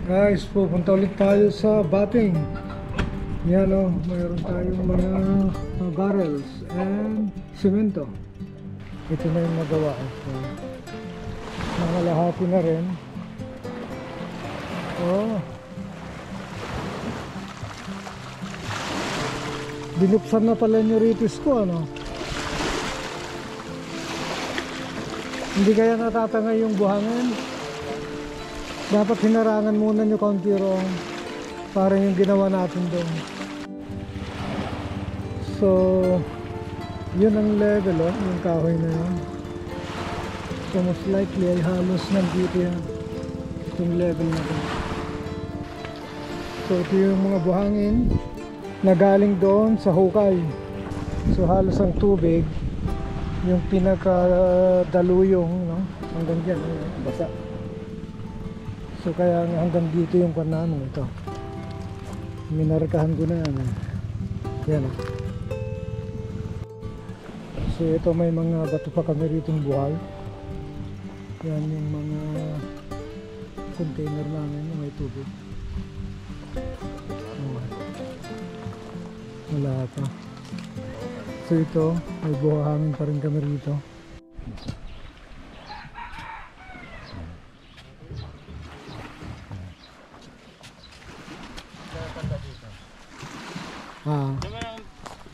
Guys, pupunta ulit tayo sa Bating. Yan o, mayroon tayong mga barrels and simento. Ito na yung magawa. So, nakalahati na rin. Oh, binuksan na pala yung ritis ko, ano? Hindi kaya natatangay yung buhangin. Dapat hinarangan muna nyo kaunti ron para yung ginawa natin doon. So yun ang level, oh, yung kahoy na yun. So most likely ay halos nandito yan, itong level na ito. So ito yung mga buhangin na galing doon sa hukay. So halos ang tubig yung pinakadaluyong, no? Hanggang dyan, basa. So kaya hanggang dito yung kanano ito. Minarkahan ko na yan. Yan, oh. So ito may mga bato pa kami ritong buhay. Yan yung mga container namin na may tubig. Wala pa. So ito may buhangin pa rin kami rito.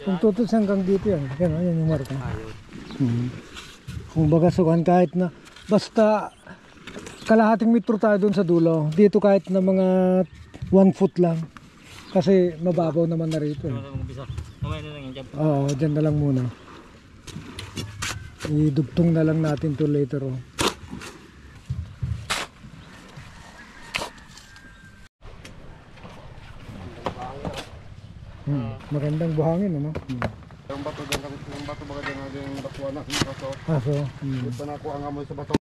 Kung tutos hanggang dito yan, yan yung marka. Kung baga sukan kahit na basta kalahating metro tayo dun sa dulo, dito kahit na mga 1 foot lang kasi mababaw naman na rito. Oo, dyan na lang muna. Idugtong na lang natin to later on. Magandang buhangin, ano? Yung bato dyan, yung bato baga dyan natin yung batuan na yung bato. So ito na ako ang amoy sa bato.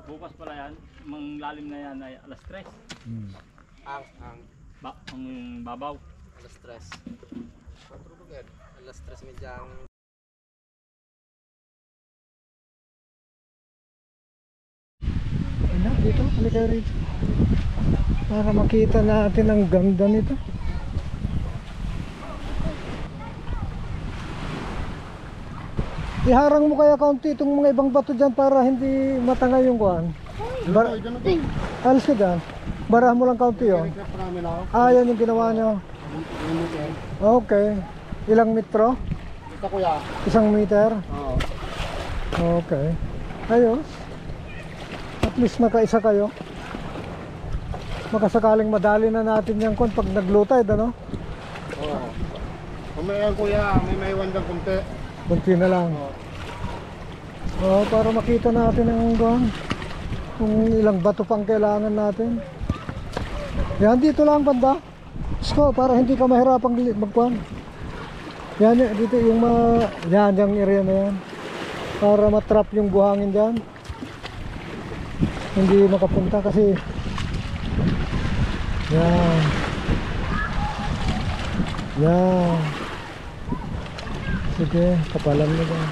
Bukas pala yan, manglalim na yan ay alas 3. Ang babaw. Alas 3. Matulog alas 3 medyang. Ano, dito, halika rito. Para makita natin ang ganda nito. Iharang mo kaya kaunti itong mga ibang bato dyan para hindi matangay yung kuhan. Alis ka dyan. Barahan mo lang kaunti, oh. Yan yung ginawa nyo. Okay. Ilang metro? Ito kuya. 1 meter? Oo. Okay. Ayos. At least nakaisa kayo. Makasakaling madali na natin yung kun pag nag-low tide, ano? Oo. Kung may kuya, may wandang kunti. Kunti na lang. Para makita natin ang kung ilang bato pang kailangan natin. Yan, dito lang banda. Sko, para hindi ka mahirapang magkuhan. Yan, dito yung yan, yung area na yan. Para matrap yung buhangin dyan. Hindi makapunta kasi yan. Yan. Sige, kapalan mo dyan.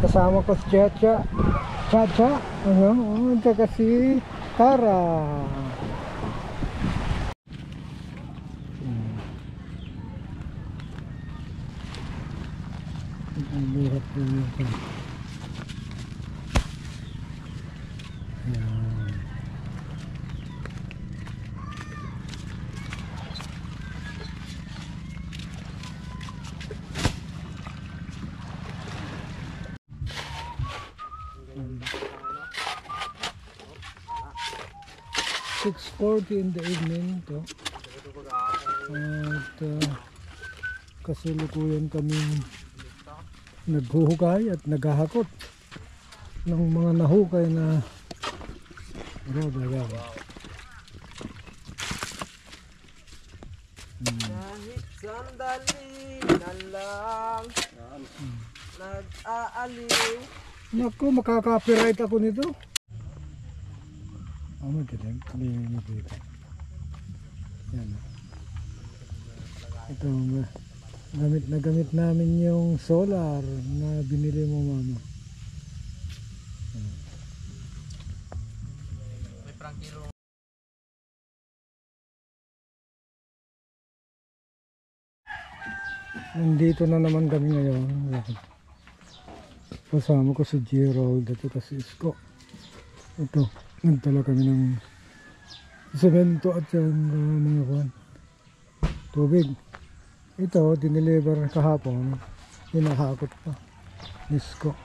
Kasama ko si Chacha. Ito kasi Tara. Ang lihat po nito. 6:40 in the evening to. At kasalukuyan kaming naghuhukay at naghahakot ng mga nahukay na grabe. Kahit sandali na lang nag-aaliw. Naku, makaka-copyright ako nito. Magkiting, hindi makita. Yan. Ito, gamit namin yung solar na binili mo, mama. May prangkiro. Nandito na naman kami ngayon. Kasama ko si Gerald at ito si Isko. Ito, nagtala kami ng semento at yung mga kwan. Tubig. Ito, dineliver kahapon. Hinahakot pa. Isko.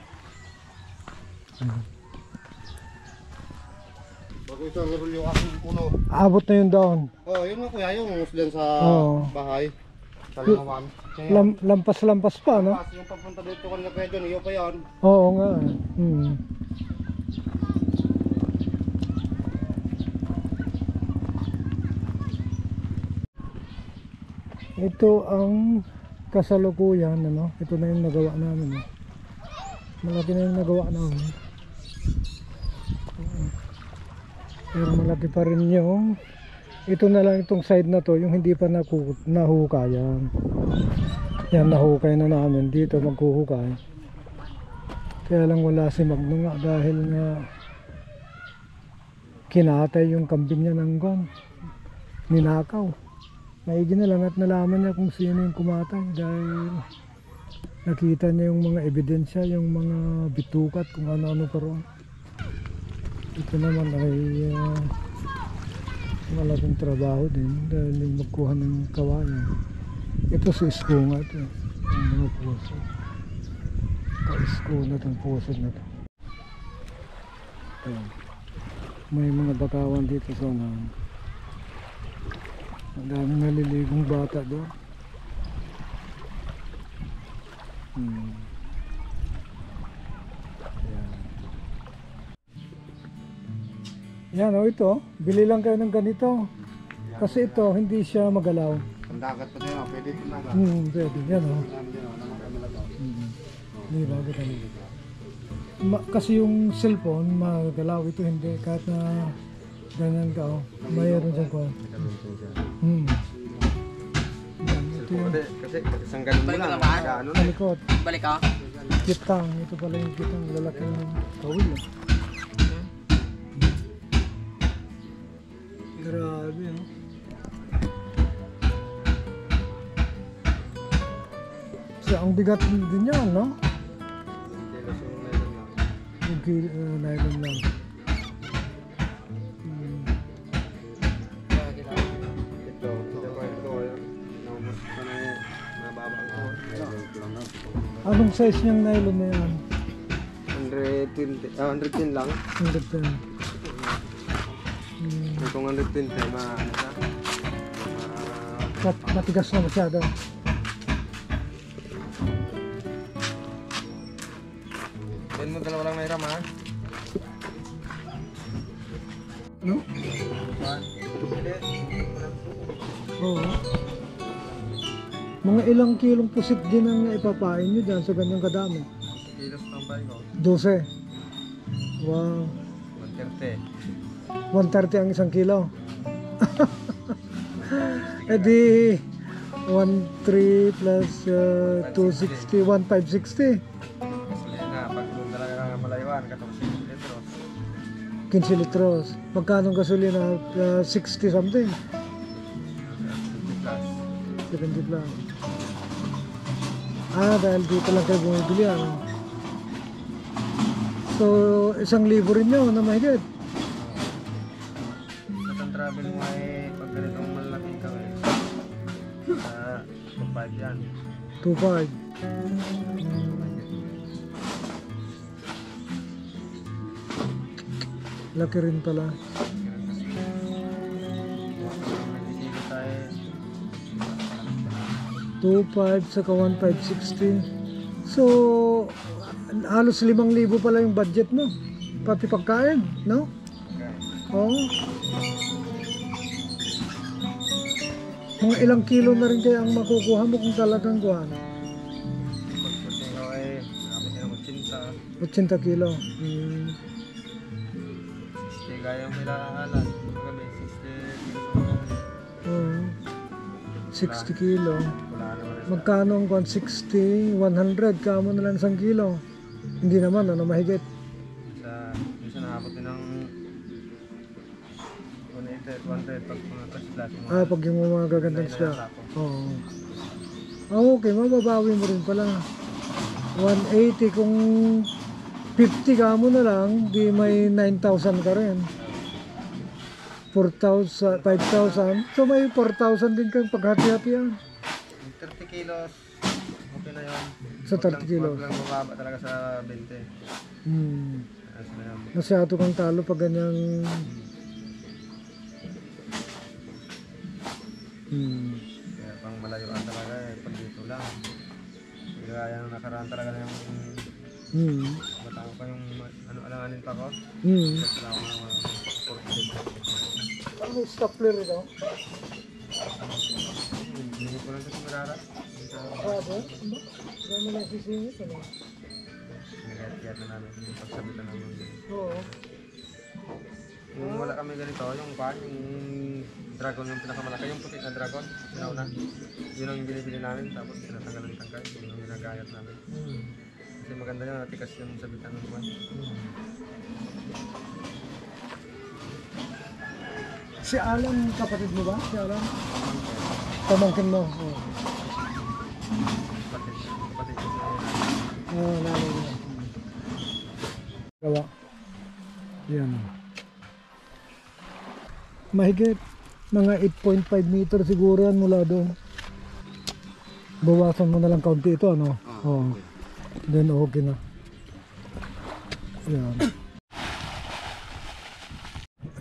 Bago ito, meron yung aking puno. Abot na yung daon. Oh, yun nga kuya, yung dyan sa Oo. bahay. Sa lingawan. Lampas-lampas pa, no? Yung papunta dito kanila kaya dyan, iyo pa yan. Oo nga. Ito ang kasalukuyan, ano? Ito na yung nagawa namin. Malaki na yung nagawa namin. Pero malaki pa rin yung ito na lang, itong side na to, yung hindi pa nahukayan. Yan, nahukay na namin. Dito maghuhukay. Kaya lang wala si Magno nga dahil nga kinatay yung kambing niya ng gon. Ninakaw. Maigi na lang at nalaman niya kung sino yung kumatay dahil nakita niya yung mga ebidensya, yung mga bitukat, kung ano-ano pa roon. Ito naman ay malaking trabaho din dahil yung magkuha ng kawayan. Ito si Isko nga ito, ang mga puso. Ka-Isko na itong puso na ito. May mga bakawan dito sa unahan. Ang daming naliligong bata doon. Yan o, ito, bili lang kayo ng ganito. Kasi ito, hindi siya magalaw. Pandagat pa din, pwede ito na. Pwede, yan o. Hindi bago kanila. Kasi yung cellphone, magalaw. Ito hindi, kahit na ganyan ka o. Mayroon siya ko. Ito yung Kasi isang ganun mo lang. malikot. Balik ka? Kitang, ito pala yung kitang lalaki ng kawil. Grabe, no? So, ang bigat din yan, no? Yung nylon lang. Anong size niyang nylon na yan? 110 lang. 110. Kung 110 tayo, ano siya? Matigas na masyado. Ben mo dalawa lang mayroon, ha? No? Oo. Mga ilang kilong pusit din ang ipapain nyo dyan sa ganyang kadami? Kilos ng bahay ko. 12. Wow. 130. 130 ang isang kilo. E di 1.3 plus 260, 1.560. Gasolina, pag doon talaga nga malayuan, 15 litros. 15 litros. Magkano ang gasolina? 60 something. 70 plus. Dahil dito lang kayo bumibili, ano? So, 1,000 rin yun na mahigit. Sa travel mo ay pag ganitong malaking kami, 2.5 yan. 2.5. Laki rin pala. 2,500 saka 1,560. So, halos 5,000 pala yung budget mo. Pati pagkain, no? Oo. Mga ilang kilo na rin kaya ang makukuha mo kung talagang kuhan? Pagpunta ko ay abot ng 80 kilo. Hindi kaya yung pinaalan. Kami 60 Oo. 60 kilo. wala naman rin. Magkano ang kuhan? 60, 100, kamo na lang 1 kilo. Hindi naman, ano, mahigit. Minsan nakabot din ng 100 pag mga plus Pag yung mga gagandang isda. Oo. Okay, mababawi mo rin pala. 180 kung 50 ka mo na lang, di may 9,000 ka rin. 4,000, 5,000. So may 4,000 din kang paghati-hatian. 30 kilos, okay na yun. Sa 30 kilos. Huwag lang bumaba talaga sa 20. Ayos na yun. Masyado kang talo pag ganyang... Kaya pang malayuan talaga pag dito lang. Kaya yung nakaraan talaga na yung matao pa yung ano-alanganin pa ko. Kasi lang ako ng 40. Ano yung stapler ito? Hindi ko lang sa Marara. Ano? Dami na sisingit, ano? Nagayat-yat na namin. Yung pagsabitan namin. Oo. Yung wala kami ganito, yung dragon yung pinakamalaki, yung puti na dragon, sinauna. Yun ang binibili namin, tapos tinatanggal ng tangkay, yun ang ginagayat namin. Kasi maganda yun, natikas yung sabitan ng buwan. Si Alan, kapatid mo ba? Si Alan? Pamangkin mo? Oo. Kapatid ko siya. Nanay mo. Gawa. Yan. Mahigit. Mga 8.5 meter siguro yan mula doon. Bawasan mo na lang kaunti ito, ano? Oo. Then okay na. Yan.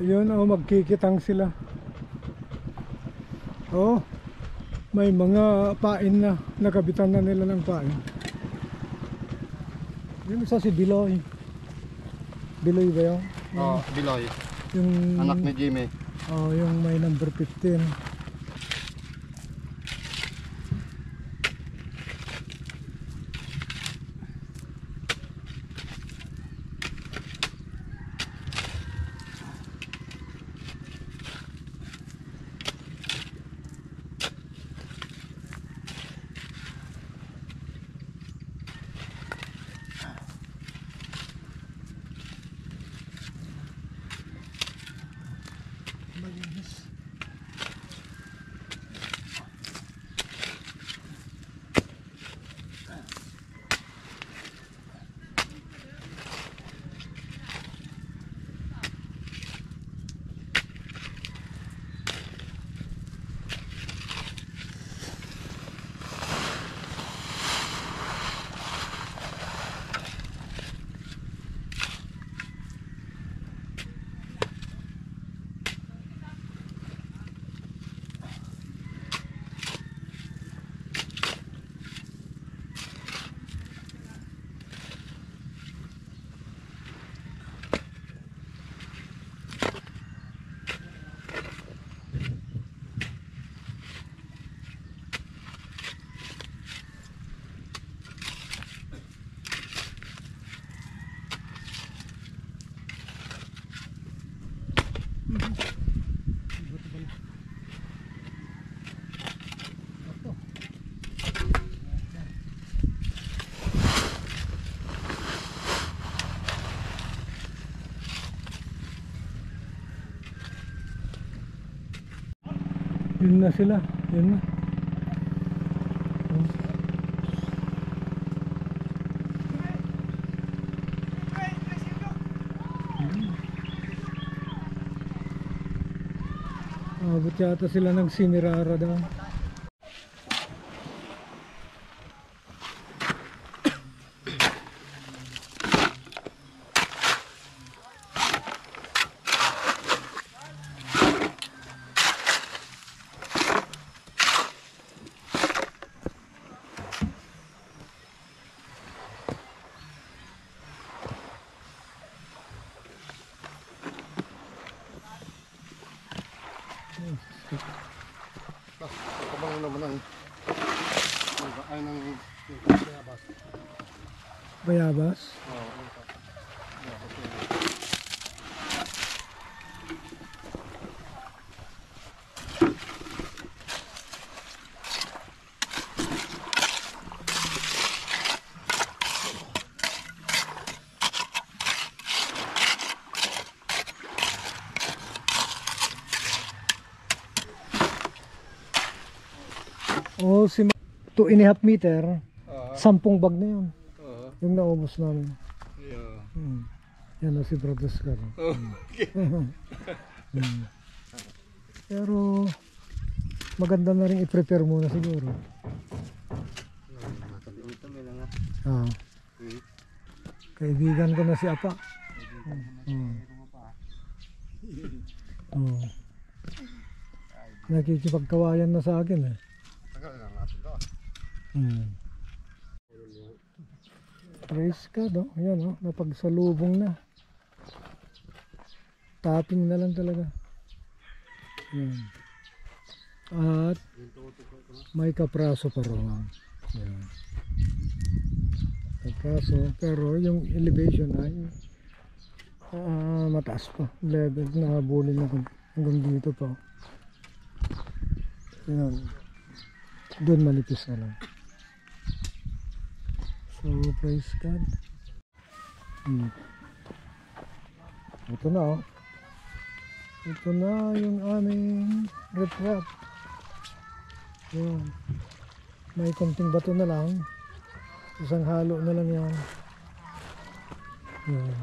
Ayun, magkikitang sila. Oh, may mga pain na. Nakabitan na nila ng pain. Yung isa si Biloy. Biloy ba yun? Oo, Biloy. Yung, Anak ni Jimmy. oh, yung may number 15. Yun na sila. Yun na. Abot yata sila ng Simirara daw. Ay, ng bayabas. Bayabas? Oo. Oh, 2.5 meter, Oo. 10 bag na yun. Oo. Yung naubos namin. Yeah. Yan na si Brodescar. Oh. Pero maganda na rin i-prepare muna siguro. Dito may lang Ah. Kaibigan ko na si Apa. Oh. Nakikipagkawayan na sa akin eh. Tagal lang natin to. Praise God, oh. Ayan, oh. Napagsalubong na. Tapping na lang talaga. Ayan. At may kapraso pa rin. Ayan. Kapraso, pero yung elevation ay mataas pa. Level na habulin na hanggang dito pa. Ayan. Doon malipis na lang. So, praise God. Ito na, oh. Ito na yung aming retrap. Ayan. May konting bato na lang. Isang halo na lang yan. Ayan.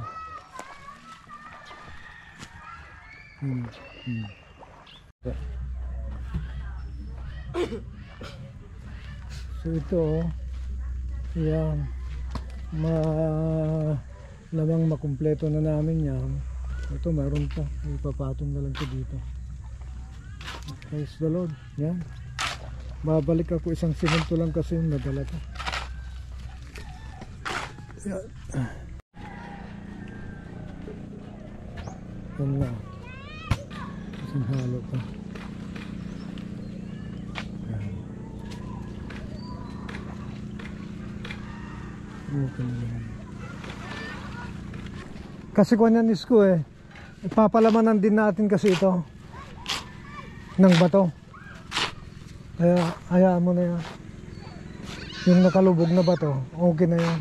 So ito, oh. Yan, lamang makumpleto na namin yan. Ito meron pa, ipapatong na lang ito dito. Praise the Lord. Yan, babalik ako, isang simento lang kasi yung nadala ko. Yan. Yan na, isang halo pa. Okay. Kasi kung yan isko eh, ipapalamanan din natin kasi ito ng bato. Kaya hayaan mo na yan. Yung nakalubog na bato, okay na yan.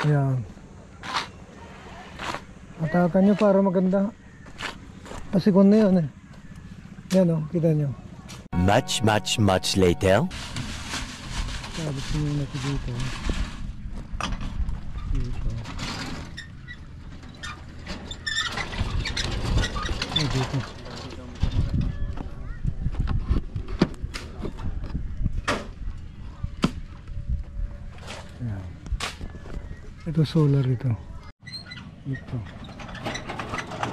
Ayan. Atakan nyo para maganda. Kasi kung na yan eh. Yan o, kita nyo. Much later. Sabit ko muna ito dito. Dito. Ay, dito. Ayan. Ito solar ito. Ito.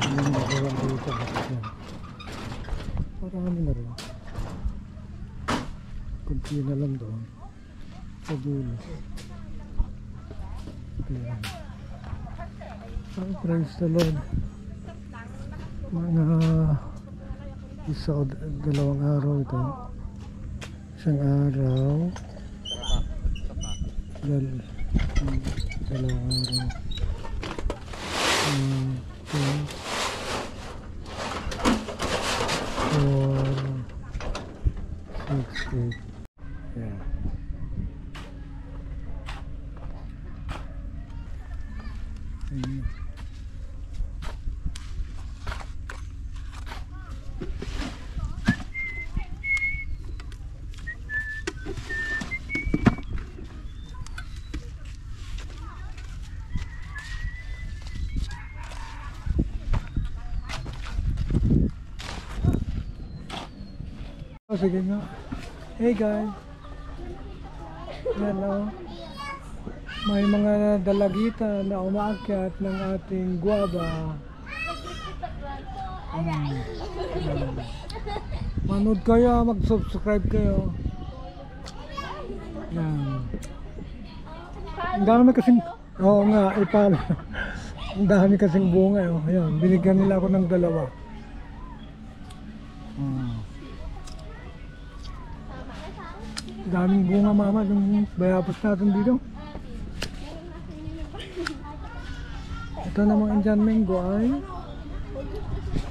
Ayan, magawa dito. Ayan. Marami na rin. Kunti na lang doon sa dulo. Ayan. Oh, praise the Lord. Mga isa o dalawang araw ito. Isang araw. Dalawang araw. 2, 4, 6, 8. Yeah. Oh, sige nga. Hey guys. Yan o. May mga dalagita na umaakyat ng ating guava. Manood kayo, mag-subscribe kayo. Yan. Ang dami kasing, oo nga, ipalo. Ang dami kasing bunga. Oh. Yan, binigyan nila ako ng 2. Daming bunga mama yung bayabas natin dito. Ito namang Indian mango ay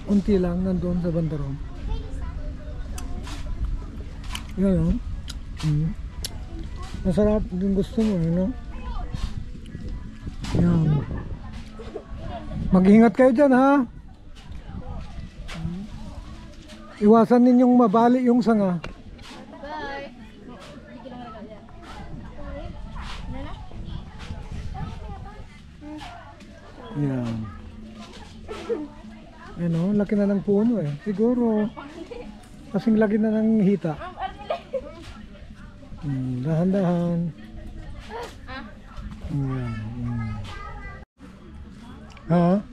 unti lang nandoon sa bandaron. Yan o. Masarap yung gusto mo, no? Yan. Mag-ingat kayo dyan, ha? Iwasan ninyong mabali yung sanga. Yan. Ano, laki na ng puno eh. Siguro kasing laki na ng hita. Dahan-dahan. Yan. Ha?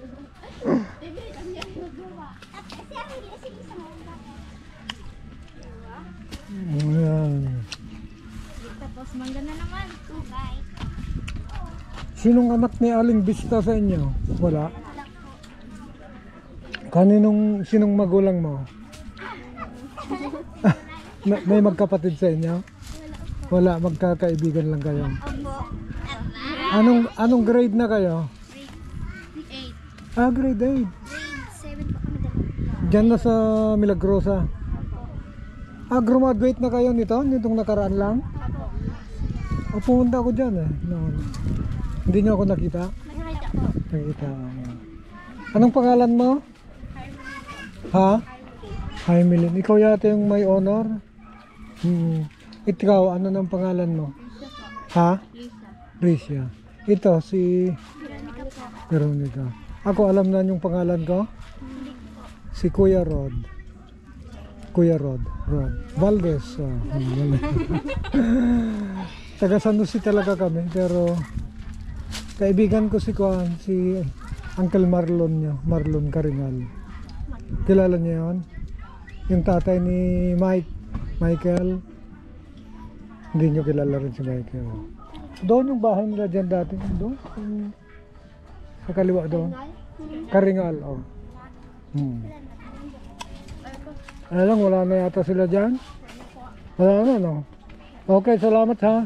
Yan. Tapos mangga na naman. Bye. Sinong anak ni Aling Vista sa inyo? Wala. Sinong magulang mo? May magkapatid sa inyo? Wala, magkakaibigan lang kayo. Opo. Anong grade na kayo? Grade 8. Ah, grade 8. Grade 7 pa kami dalawa. Diyan na sa Milagrosa. Ah, graduate na kayo nitong nakaraan lang? Opo. O, pumunta ako dyan eh. Noon. Hindi niyo ako nakita? Nakita po. Nakita. Anong pangalan mo? Ha? Jaimilin. Ikaw yata yung may honor? Ikaw, ano ng pangalan mo? Ha? Lisa. Risha. Ito, si Veronica po. Veronica. Ako, alam na yung pangalan ko? Si Kuya Rod. Kuya Rod. Valdez. Taga San Jose talaga kami, pero kaibigan ko si Kuan, si Uncle Marlon niya, Marlon Caringal. Kilala niya yun? Yung tatay ni Michael. Hindi nyo kilala rin si Michael. Doon yung bahay nila dyan dati. Doon. Sa kaliwa doon. Caringal. Oh. Ano lang, wala na yata sila dyan? Wala na, no? Okay, salamat ha.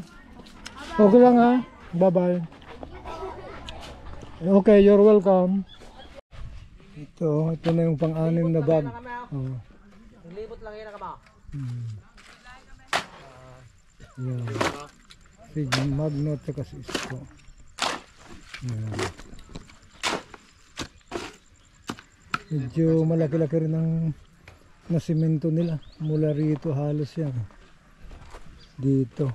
Okay lang ha. Bye-bye. Okay, you're welcome. Ito na yung pang-anim na bag. Oh. Libot lang yan ka ba? Yan. Sig Magno at saka si Isko. Yan. Medyo malaki-laki rin ang nasimento nila. Mula rito halos yan. Dito.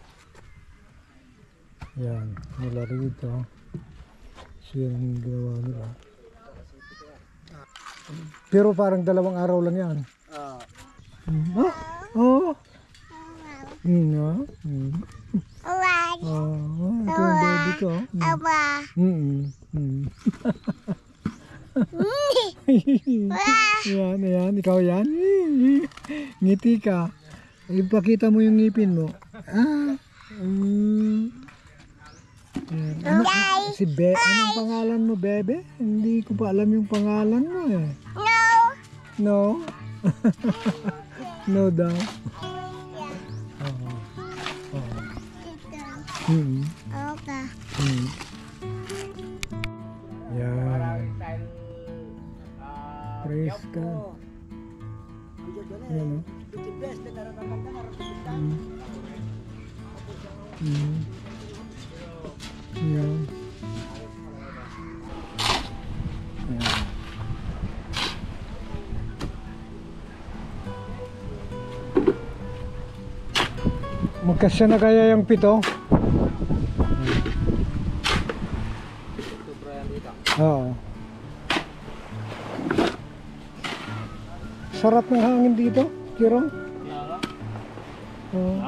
Yan. Mula rito. So yan ang ginawa nila. Pero parang 2 araw lang yan. Oh. Ito yung baby ko. Yan. Ikaw yan. Ngiti ka. Ipakita mo yung ngipin mo. Ano, si anong pangalan mo, Bebe? Hindi ko pa alam yung pangalan mo eh. No? No daw. Okay. Yan. Praise God. Yan o. Yan. Magkasya na kaya yung 7? Oo. Sarap ng hangin dito, Kirong. Oo.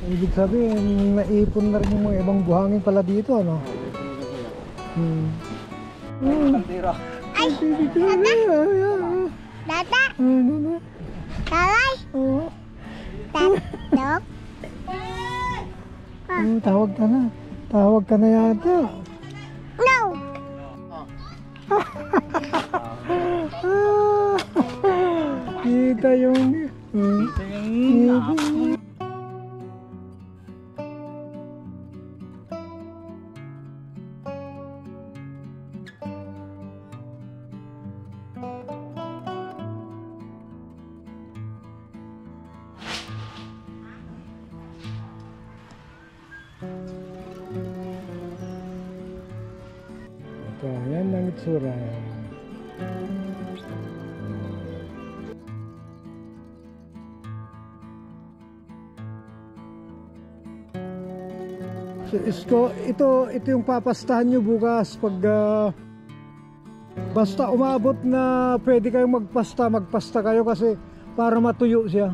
Ibig sabihin, naipon na rin yung mga ibang buhangin pala dito, ano? Ay! Data! Ano na? Talay! Oo. Tatok! Tawag ka na. Tawag ka na yata. No! Kita yung... Ito yung Ito, yan ang itsura. So, Isko, ito yung papastahan nyo bukas pag basta umabot na pwede kayong magpasta kayo kasi para matuyo siya.